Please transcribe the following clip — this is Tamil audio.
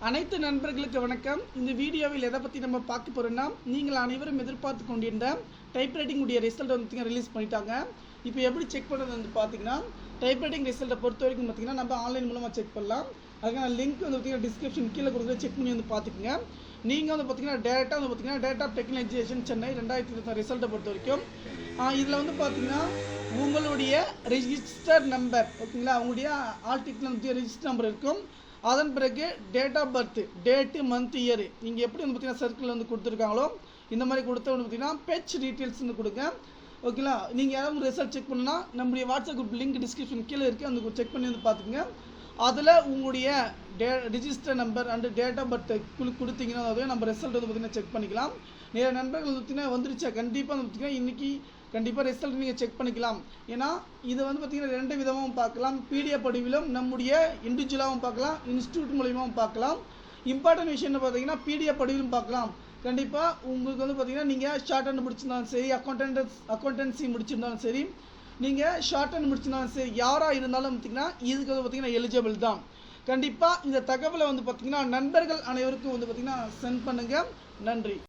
அனைத்து நண்பர்களுக்கு வணக்கம். இந்த வீடியோவில் எதை பற்றி நம்ம பார்க்க போகிறோம்னா, நீங்கள் அனைவரும் எதிர்பார்த்து கொண்டிருந்த டைப்ரைட்டிங் உடைய ரிசல்ட் வந்து ரிலீஸ் பண்ணிட்டாங்க. இப்போ எப்படி செக் பண்ணுறது வந்து பார்த்தீங்கன்னா, டைப்ரைட்டிங் ரிசல்ட்டை பொறுத்த வரைக்கும் பார்த்தீங்கன்னா நம்ம ஆன்லைன் மூலமாக செக் பண்ணலாம். அதுக்கான லிங்க் வந்து பார்த்தீங்கன்னா டிஸ்கிரிப்ஷன் கீழே கொடுக்குற செக் பண்ணி வந்து பார்த்துக்குங்க. நீங்கள் வந்து பார்த்தீங்கன்னா டேரெக்டாக வந்து பார்த்தீங்கன்னா டேட் ஆஃப் டெக்னாலஜிசேஷன் சென்னை 2020 ரிசல்ட்டை பொறுத்த வரைக்கும் இதில் வந்து பார்த்தீங்கன்னா உங்களுடைய ரெஜிஸ்டர் நம்பர் ஓகேங்களா, உங்களுடைய ஆல் டிக்கெட்டில் வந்து ரெஜிஸ்டர் நம்பர் இருக்கும். அதன் பிறகு date of birth, date, month, year நீங்கள் எப்படி வந்து பார்த்தீங்கன்னா சர்க்கிள் வந்து கொடுத்துருக்காங்களோ இந்த மாதிரி கொடுத்த வந்து பார்த்தீங்கன்னா பெச் டீட்டெயில்ஸ்னு கொடுங்க. ஓகேங்களா, நீங்கள் யாராவது ரிசல்ட் செக் பண்ணால் நம்முடைய வாட்ஸ்அப் குரூப் லிங்க் டிஸ்கிரிப்ஷன் கீழே இருக்குது, அந்த செக் பண்ணி வந்து பார்த்துக்குங்க. அதில் உங்களுடைய register number and date of birth கொடுத்தீங்கன்னா அதுவே நம்ம ரிசல்ட் வந்து பார்த்தீங்கன்னா செக் பண்ணிக்கலாம். நிறைய நண்பர்கள் பார்த்தீங்கன்னா வந்துருச்சா, கண்டிப்பாக வந்து பார்த்தீங்கன்னா இன்றைக்கி கண்டிப்பாக ரிசல்ட் நீங்கள் செக் பண்ணிக்கலாம். ஏன்னா இது வந்து பார்த்திங்கன்னா ரெண்டு விதமாகவும் பார்க்கலாம். பிடிஎஃப் வடிவிலும் நம்முடைய இண்டிவிஜுவலாகவும் பார்க்கலாம், இன்ஸ்டியூட் மூலியமாகவும் பார்க்கலாம். இம்பார்ட்டன்ட் விஷயம்னு பார்த்தீங்கன்னா பிடிஎஃப் வடிவிலும் பார்க்கலாம். கண்டிப்பாக உங்களுக்கு வந்து பார்த்திங்கன்னா நீங்கள் ஷார்ட் ஹேண்ட் முடிச்சிருந்தாலும் சரி, அக்கௌண்டன்சி முடிச்சிருந்தாலும் சரி, நீங்கள் ஷார்ட் ஹேண்ட் முடிச்சிருந்தாலும் சரி, யாராக இருந்தாலும் பார்த்திங்கன்னா இதுக்கு வந்து பார்த்திங்கன்னா எலிஜிபிள் தான். கண்டிப்பாக இந்த தகவலை வந்து பார்த்திங்கன்னா நண்பர்கள் அனைவருக்கும் வந்து பார்த்திங்கன்னா சென்ட் பண்ணுங்கள். நன்றி.